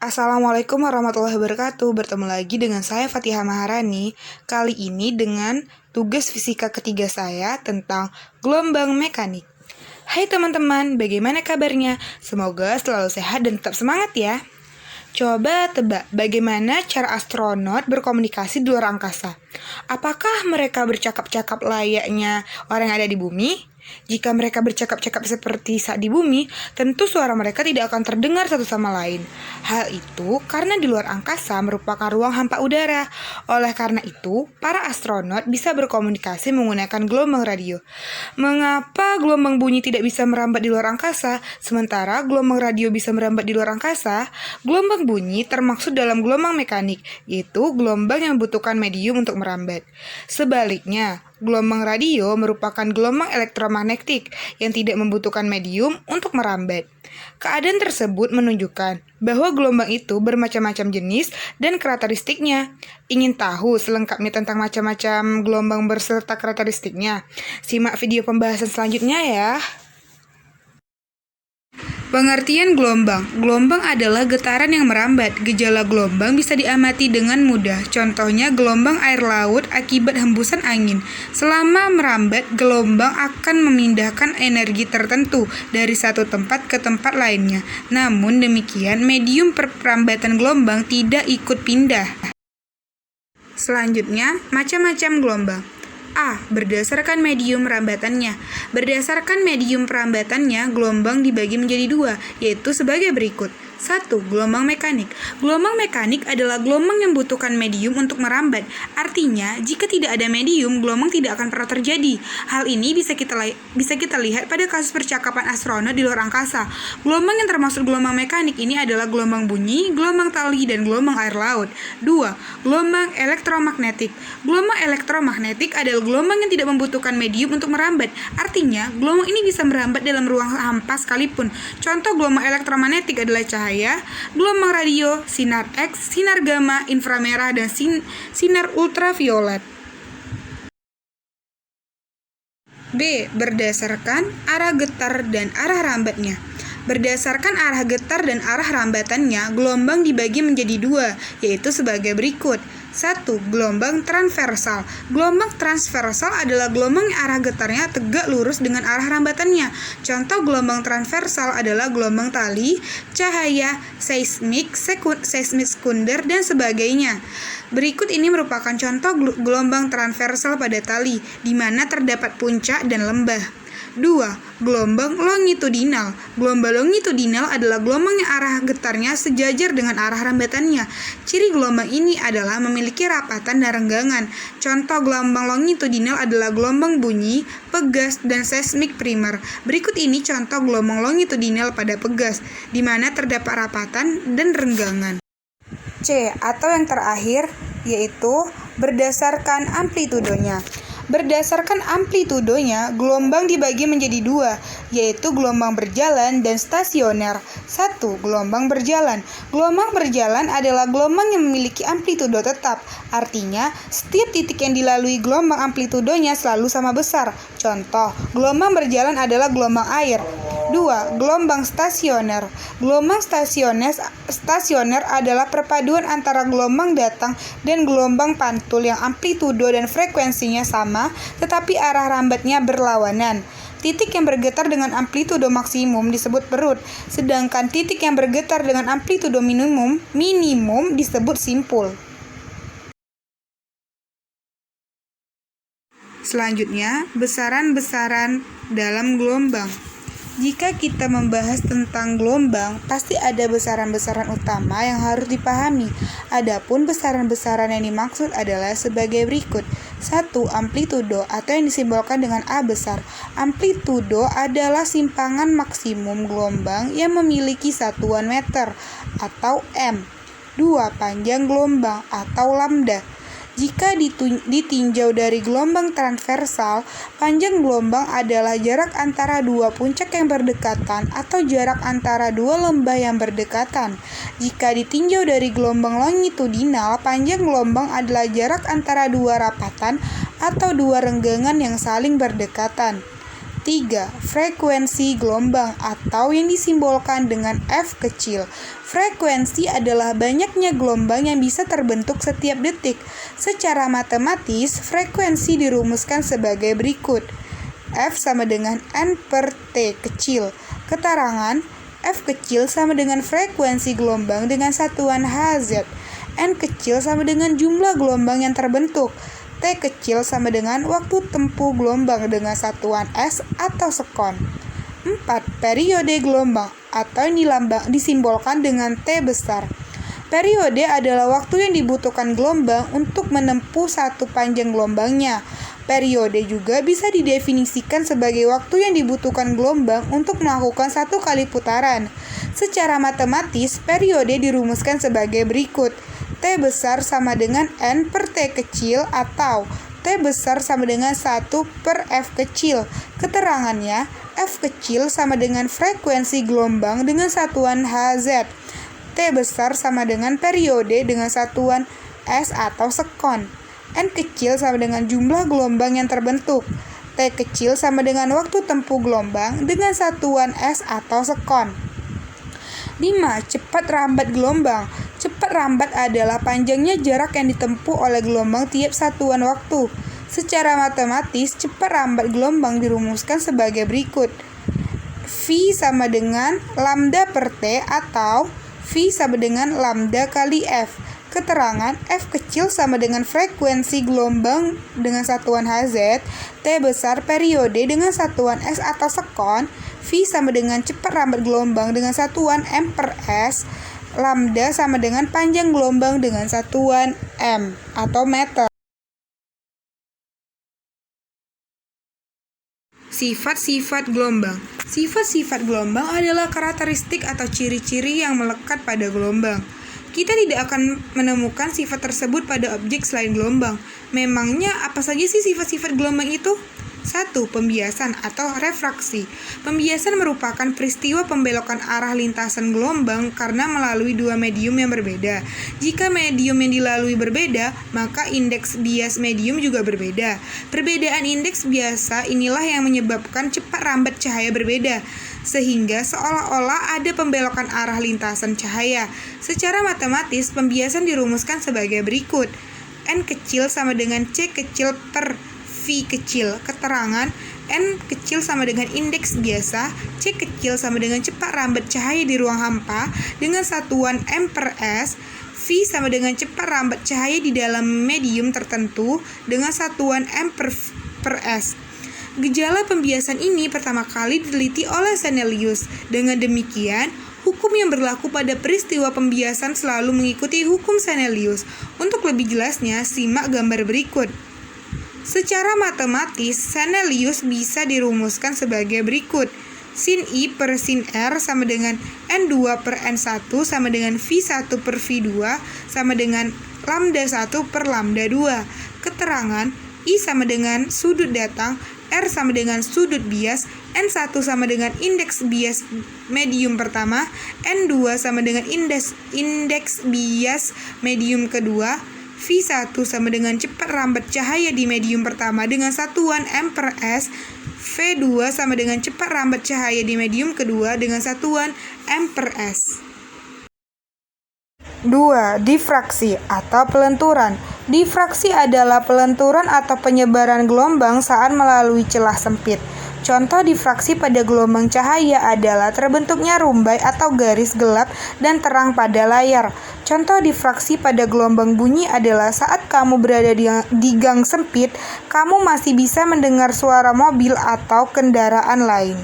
Assalamualaikum warahmatullahi wabarakatuh. Bertemu lagi dengan saya Fatihah Maharani. Kali ini dengan tugas fisika ketiga saya tentang gelombang mekanik. Hai teman-teman, bagaimana kabarnya? Semoga selalu sehat dan tetap semangat ya. Coba tebak bagaimana cara astronot berkomunikasi di luar angkasa. Apakah mereka bercakap-cakap layaknya orang yang ada di bumi? Jika mereka bercakap-cakap seperti saat di bumi, tentu suara mereka tidak akan terdengar satu sama lain. Hal itu karena di luar angkasa merupakan ruang hampa udara. Oleh karena itu, para astronot bisa berkomunikasi menggunakan gelombang radio. Mengapa gelombang bunyi tidak bisa merambat di luar angkasa, sementara gelombang radio bisa merambat di luar angkasa? Gelombang bunyi termaksud dalam gelombang mekanik, yaitu gelombang yang membutuhkan medium untuk merambat. Sebaliknya, gelombang radio merupakan gelombang elektromagnetik yang tidak membutuhkan medium untuk merambat. Keadaan tersebut menunjukkan bahwa gelombang itu bermacam-macam jenis dan karakteristiknya. Ingin tahu selengkapnya tentang macam-macam gelombang berserta karakteristiknya? Simak video pembahasan selanjutnya ya. Pengertian gelombang. Gelombang adalah getaran yang merambat. Gejala gelombang bisa diamati dengan mudah. Contohnya gelombang air laut akibat hembusan angin. Selama merambat, gelombang akan memindahkan energi tertentu dari satu tempat ke tempat lainnya. Namun demikian, medium perambatan gelombang tidak ikut pindah. Selanjutnya, macam-macam gelombang. A. Berdasarkan medium rambatannya. Berdasarkan medium perambatannya, gelombang dibagi menjadi dua, yaitu sebagai berikut. 1. Gelombang mekanik. Gelombang mekanik adalah gelombang yang membutuhkan medium untuk merambat. Artinya, jika tidak ada medium, gelombang tidak akan pernah terjadi. Hal ini bisa kita lihat pada kasus percakapan astronot di luar angkasa. Gelombang yang termasuk gelombang mekanik ini adalah gelombang bunyi, gelombang tali, dan gelombang air laut. 2. Gelombang elektromagnetik. Gelombang elektromagnetik adalah gelombang yang tidak membutuhkan medium untuk merambat. Artinya, gelombang ini bisa merambat dalam ruang hampa sekalipun. Contoh gelombang elektromagnetik adalah cahaya, gelombang radio, sinar X, sinar gamma, inframerah, dan sinar ultraviolet. B. Berdasarkan arah getar dan arah rambatnya. Berdasarkan arah getar dan arah rambatannya, gelombang dibagi menjadi dua, yaitu sebagai berikut. 1. Gelombang transversal. Gelombang transversal adalah gelombang yang arah getarnya tegak lurus dengan arah rambatannya. Contoh gelombang transversal adalah gelombang tali, cahaya, seismik sekunder, dan sebagainya. Berikut ini merupakan contoh gelombang transversal pada tali, di mana terdapat puncak dan lembah. 2. Gelombang longitudinal. Gelombang longitudinal adalah gelombang yang arah getarnya sejajar dengan arah rambatannya. Ciri gelombang ini adalah memiliki rapatan dan renggangan. Contoh gelombang longitudinal adalah gelombang bunyi, pegas, dan seismik primer. Berikut ini contoh gelombang longitudinal pada pegas, di mana terdapat rapatan dan renggangan. C. Atau yang terakhir, yaitu berdasarkan amplitudonya. Berdasarkan amplitudonya, gelombang dibagi menjadi dua, yaitu gelombang berjalan dan stasioner. 1. Gelombang berjalan. Gelombang berjalan adalah gelombang yang memiliki amplitudo tetap. Artinya, setiap titik yang dilalui gelombang amplitudonya selalu sama besar. Contoh, gelombang berjalan adalah gelombang air. 2. Gelombang stasioner. Gelombang stasioner adalah perpaduan antara gelombang datang dan gelombang pantul yang amplitudo dan frekuensinya sama, tetapi arah rambatnya berlawanan. Titik yang bergetar dengan amplitudo maksimum disebut perut, sedangkan titik yang bergetar dengan amplitudo minimum disebut simpul. Selanjutnya, besaran-besaran dalam gelombang. Jika kita membahas tentang gelombang, pasti ada besaran-besaran utama yang harus dipahami. Adapun besaran-besaran yang dimaksud adalah sebagai berikut. 1. Amplitudo atau yang disimbolkan dengan A besar. Amplitudo adalah simpangan maksimum gelombang yang memiliki satuan meter atau M. 2. Panjang gelombang atau lambda. Jika ditinjau dari gelombang transversal, panjang gelombang adalah jarak antara dua puncak yang berdekatan atau jarak antara dua lembah yang berdekatan. Jika ditinjau dari gelombang longitudinal, panjang gelombang adalah jarak antara dua rapatan atau dua renggangan yang saling berdekatan. 3. Frekuensi gelombang atau yang disimbolkan dengan F kecil. Frekuensi adalah banyaknya gelombang yang bisa terbentuk setiap detik. Secara matematis, frekuensi dirumuskan sebagai berikut. F sama dengan N per T kecil. Keterangan, F kecil sama dengan frekuensi gelombang dengan satuan Hz. N kecil sama dengan jumlah gelombang yang terbentuk. T kecil sama dengan waktu tempuh gelombang dengan satuan S atau sekon. 4. Periode gelombang atau yang disimbolkan dengan T besar. Periode adalah waktu yang dibutuhkan gelombang untuk menempuh satu panjang gelombangnya. Periode juga bisa didefinisikan sebagai waktu yang dibutuhkan gelombang untuk melakukan satu kali putaran. Secara matematis, periode dirumuskan sebagai berikut. T besar sama dengan N per T kecil atau T besar sama dengan 1 per F kecil. Keterangannya, F kecil sama dengan frekuensi gelombang dengan satuan Hz. T besar sama dengan periode dengan satuan S atau sekon. N kecil sama dengan jumlah gelombang yang terbentuk. T kecil sama dengan waktu tempuh gelombang dengan satuan S atau sekon. 5. Cepat rambat gelombang. Cepat rambat adalah panjangnya jarak yang ditempuh oleh gelombang tiap satuan waktu. Secara matematis, cepat rambat gelombang dirumuskan sebagai berikut. V sama dengan lambda per T atau V sama dengan lambda kali F. Keterangan, F kecil sama dengan frekuensi gelombang dengan satuan Hz, T besar periode dengan satuan S atau sekon, V sama dengan cepat rambat gelombang dengan satuan M per S, lambda sama dengan panjang gelombang dengan satuan M atau meter. Sifat-sifat gelombang. Sifat-sifat gelombang adalah karakteristik atau ciri-ciri yang melekat pada gelombang. Kita tidak akan menemukan sifat tersebut pada objek selain gelombang. Memangnya apa saja sih sifat-sifat gelombang itu? 1. Pembiasan atau refraksi. Pembiasan merupakan peristiwa pembelokan arah lintasan gelombang karena melalui dua medium yang berbeda. Jika medium yang dilalui berbeda, maka indeks bias medium juga berbeda. Perbedaan indeks biasa inilah yang menyebabkan cepat rambat cahaya berbeda, sehingga seolah-olah ada pembelokan arah lintasan cahaya. Secara matematis, pembiasan dirumuskan sebagai berikut. N kecil sama dengan C kecil per V kecil. Keterangan, N kecil sama dengan indeks biasa, C kecil sama dengan cepat rambat cahaya di ruang hampa dengan satuan M per S, V sama dengan cepat rambat cahaya di dalam medium tertentu dengan satuan M per S. Gejala pembiasan ini pertama kali diteliti oleh Snellius. Dengan demikian, hukum yang berlaku pada peristiwa pembiasan selalu mengikuti hukum Snellius. Untuk lebih jelasnya, simak gambar berikut. Secara matematis, Snellius bisa dirumuskan sebagai berikut. Sin I per sin R sama dengan N2 per N1 sama dengan V1 per V2 sama dengan lambda 1 per lambda 2. Keterangan, I sama dengan sudut datang, R sama dengan sudut bias, N1 sama dengan indeks bias medium pertama, N2 sama dengan indeks bias medium kedua, V1 sama dengan cepat rambat cahaya di medium pertama dengan satuan M per S, V2 sama dengan cepat rambat cahaya di medium kedua dengan satuan M per S. 2. Difraksi atau pelenturan. Difraksi adalah pelenturan atau penyebaran gelombang saat melalui celah sempit. Contoh difraksi pada gelombang cahaya adalah terbentuknya rumbai atau garis gelap dan terang pada layar. Contoh difraksi pada gelombang bunyi adalah saat kamu berada di gang sempit, kamu masih bisa mendengar suara mobil atau kendaraan lain.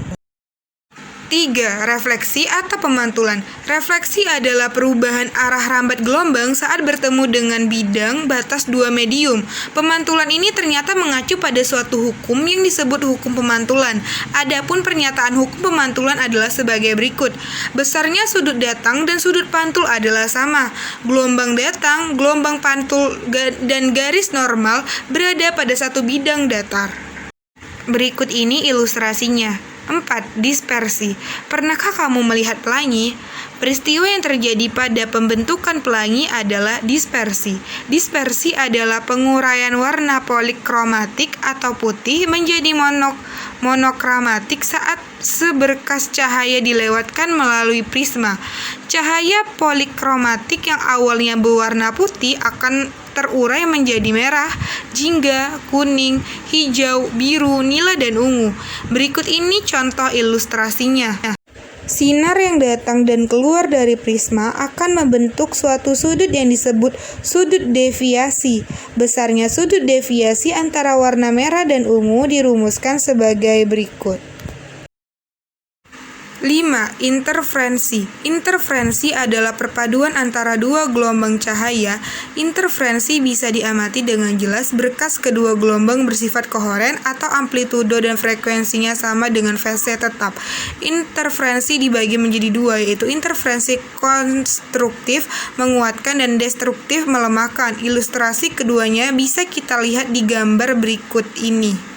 3. Refleksi atau pemantulan. Refleksi adalah perubahan arah rambat gelombang saat bertemu dengan bidang batas dua medium. Pemantulan ini ternyata mengacu pada suatu hukum yang disebut hukum pemantulan. Adapun pernyataan hukum pemantulan adalah sebagai berikut. Besarnya sudut datang dan sudut pantul adalah sama. Gelombang datang, gelombang pantul, dan garis normal berada pada satu bidang datar. Berikut ini ilustrasinya. 4. Dispersi. Pernahkah kamu melihat pelangi? Peristiwa yang terjadi pada pembentukan pelangi adalah dispersi. Dispersi adalah penguraian warna polikromatik atau putih menjadi monokramatik saat seberkas cahaya dilewatkan melalui prisma. Cahaya polikromatik yang awalnya berwarna putih akan terurai menjadi merah, jingga, kuning, hijau, biru, nila, dan ungu. Berikut ini contoh ilustrasinya. Sinar yang datang dan keluar dari prisma akan membentuk suatu sudut yang disebut sudut deviasi. Besarnya sudut deviasi antara warna merah dan ungu dirumuskan sebagai berikut. 5. Interferensi. Interferensi adalah perpaduan antara dua gelombang cahaya. Interferensi bisa diamati dengan jelas berkas kedua gelombang bersifat kohoren atau amplitudo dan frekuensinya sama dengan fase tetap. Interferensi dibagi menjadi dua, yaitu interferensi konstruktif menguatkan dan destruktif melemahkan. Ilustrasi keduanya bisa kita lihat di gambar berikut ini.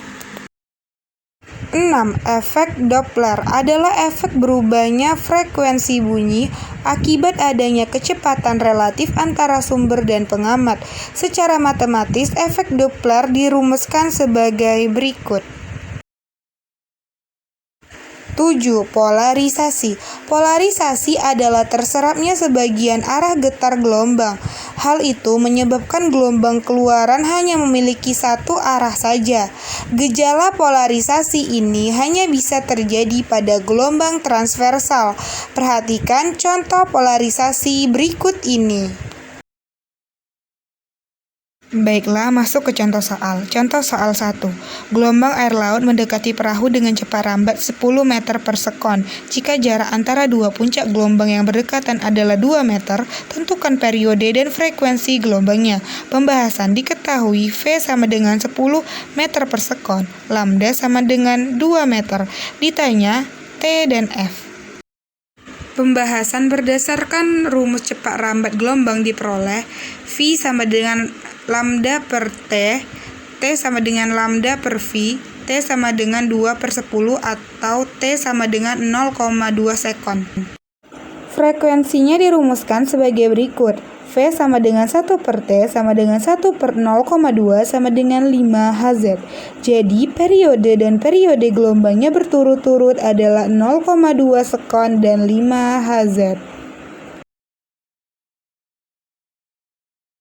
6. Efek Doppler adalah efek berubahnya frekuensi bunyi akibat adanya kecepatan relatif antara sumber dan pengamat. Secara matematis, efek Doppler dirumuskan sebagai berikut. 7. Polarisasi. Polarisasi adalah terserapnya sebagian arah getar gelombang. Hal itu menyebabkan gelombang keluaran hanya memiliki satu arah saja. Gejala polarisasi ini hanya bisa terjadi pada gelombang transversal. Perhatikan contoh polarisasi berikut ini. Baiklah, masuk ke contoh soal. Contoh soal 1. Gelombang air laut mendekati perahu dengan cepat rambat 10 meter per sekon. Jika jarak antara dua puncak gelombang yang berdekatan adalah 2 meter, tentukan periode dan frekuensi gelombangnya. Pembahasan diketahui V sama dengan 10 meter per sekon, lambda sama dengan 2 meter. Ditanya T dan F. Pembahasan berdasarkan rumus cepat rambat gelombang diperoleh V sama dengan lambda per T, T sama dengan lambda per V, T sama dengan 2 per 10 atau T sama dengan 0,2 sekon. Frekuensinya dirumuskan sebagai berikut. V sama dengan 1 per T sama dengan 1 per 0,2 sama dengan 5 Hz. Jadi, periode dan periode gelombangnya berturut-turut adalah 0,2 sekon dan 5 Hz.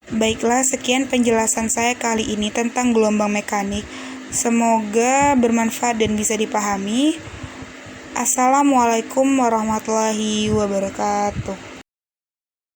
Baiklah, sekian penjelasan saya kali ini tentang gelombang mekanik. Semoga bermanfaat dan bisa dipahami. Assalamualaikum warahmatullahi wabarakatuh.